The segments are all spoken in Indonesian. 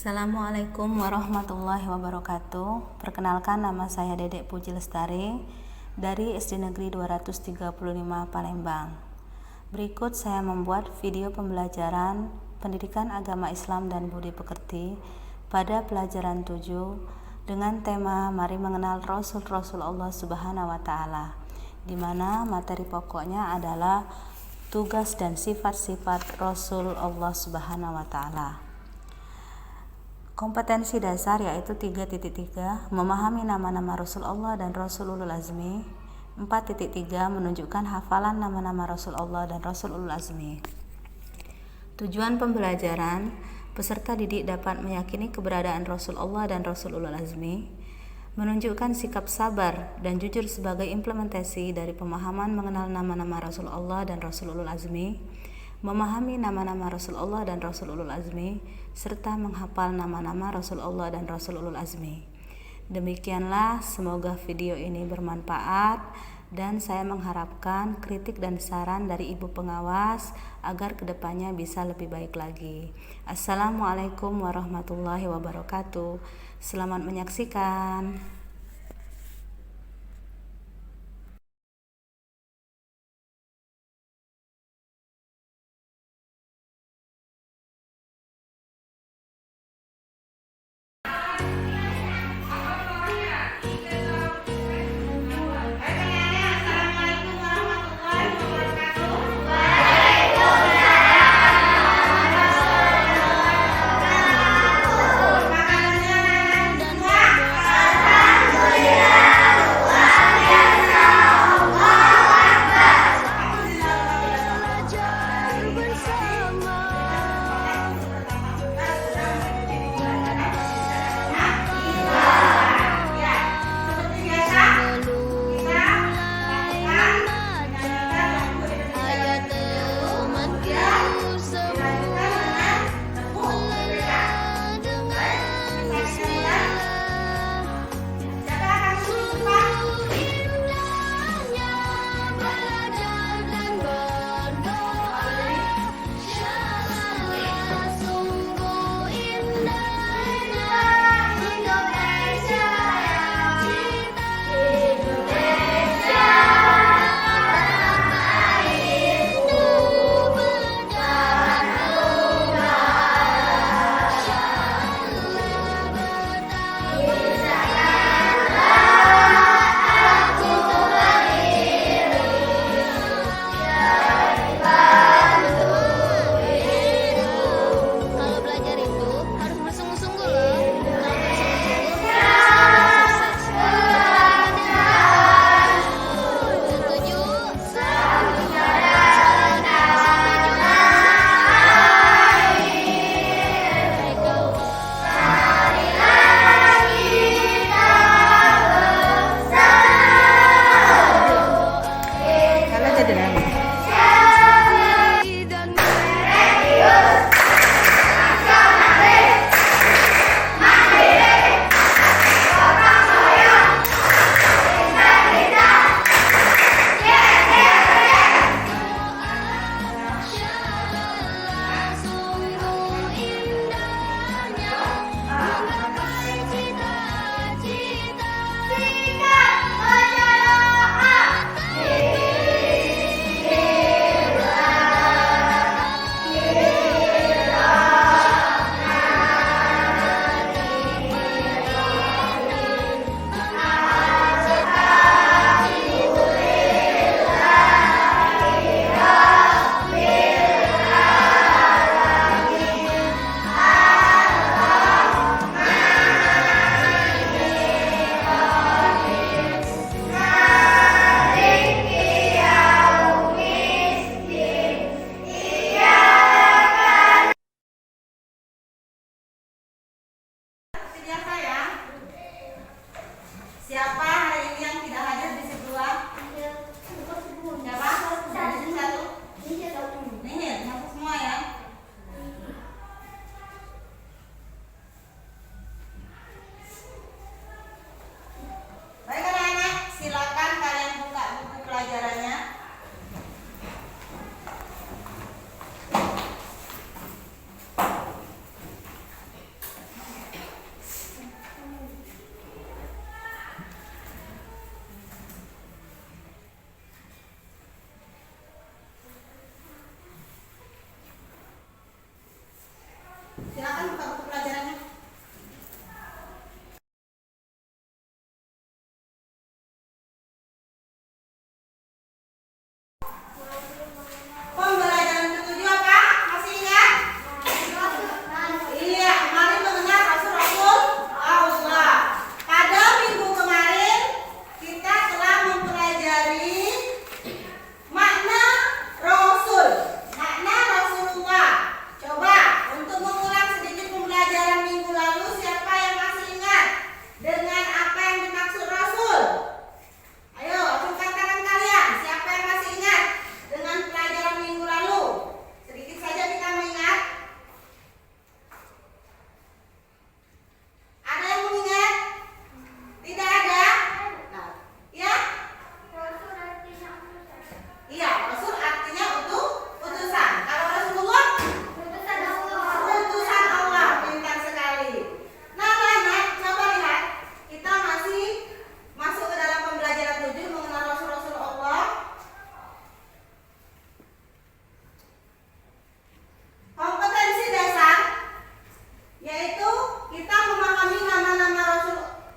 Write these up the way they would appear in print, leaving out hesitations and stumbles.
Assalamualaikum warahmatullahi wabarakatuh. Perkenalkan, nama saya Dedek Puji Lestari dari SD Negeri 235 Palembang. Berikut saya membuat video pembelajaran Pendidikan Agama Islam dan Budi Pekerti pada pelajaran 7 dengan tema Mari Mengenal Rasul-Rasul Allah Subhanahu wa Ta'ala, di mana materi pokoknya adalah tugas dan sifat-sifat Rasul Allah Subhanahu wa Ta'ala. Kompetensi dasar yaitu 3.3 memahami nama-nama Rasul Allah dan Rasul Ulul Azmi. 4.3 menunjukkan hafalan nama-nama Rasul Allah dan Rasul Ulul Azmi. Tujuan pembelajaran, peserta didik dapat meyakini keberadaan Rasul Allah dan Rasul Ulul Azmi, menunjukkan sikap sabar dan jujur sebagai implementasi dari pemahaman mengenal nama-nama Rasul Allah dan Rasul Ulul Azmi, memahami nama-nama Rasul Allah dan Rasul Ulul Azmi, serta menghafal nama-nama Rasul Allah dan Rasul Ulul Azmi. Demikianlah, semoga video ini bermanfaat dan saya mengharapkan kritik dan saran dari Ibu Pengawas agar kedepannya bisa lebih baik lagi. Assalamualaikum warahmatullahi wabarakatuh. Selamat menyaksikan. Silakan buka buku pelajarannya. Pembelajaran ketujuh apa? Masih ingat? Iya, kemarin mengenal Rasul-Rasul Allah. Pada minggu kemarin kita telah mempelajari makna Rasul, makna Rasulullah. Coba untuk mengulang sedikit pembelajaran minggu lalu, siapa yang masih ingat dengan apa yang dimaksud Rasul? Ayo, acungkan tangan kalian. Siapa yang masih ingat dengan pelajaran minggu lalu? Sedikit saja kita mengingat. Ada yang mengingat? Tidak ada? Nah, ya? Iya, Rasul artinya utusan. Kalau Rasulullah? Utusan Allah. Pintar sekali. Nah, anak, coba lihat. Kita masih masuk ke dalam pembelajaran 7 mengenal Rasul-Rasul Allah. Kompetensi dasar yaitu kita memahami nama-nama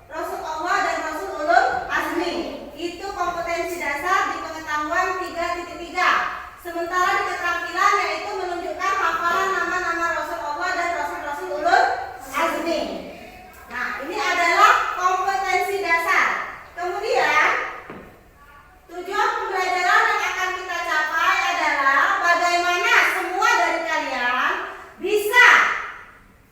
Rasul Allah dan Rasul Ulul Azmi. Itu kompetensi dasar di pengetahuan 3.3. Sementara di keterampilan yaitu menunjukkan hafalan nama-nama Rasul Allah dan Rasul Ulul Azmi. Nah, ini adalah kompetensi dasar. Kemudian tujuan pembelajaran yang akan kita capai adalah bagaimana semua dari kalian bisa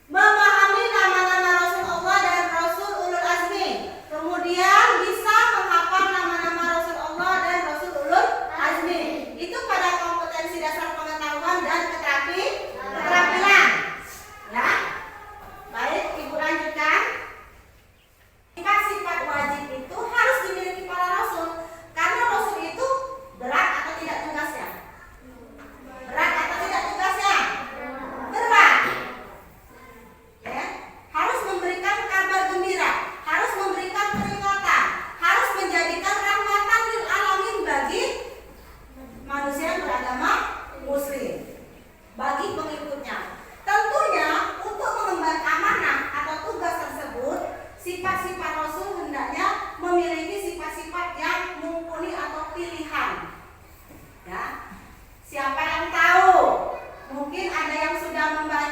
memahami nama-nama Rasul Allah dan Rasul Ulul Azmi. Kemudian bisa menghafal nama-nama Rasul Allah dan Rasul Ulul Azmi. Itu pada kompetensi dasar pengetahuan dan keterampilan. Ya. Baik, Ibu lanjutkan. Sifat-sifat wajib itu harus dimiliki para rasul. Karena rasul itu berat atau tidak tugasnya? Berat atau tidak tugasnya? Berat. Ya. Harus memberikan kabar gembira, harus memberikan peringatan, harus menjadikan rahmatan lil alamin bagi manusia yang beragama muslim, bagi pengikutnya. Tentunya untuk mengemban amanah atau tugas tersebut, sifat-sifat rasul hendaknya memiliki sifat-sifat yang mumpuni atau pilihan. Ya. Siapa yang tahu? Mungkin ada yang sudah membaca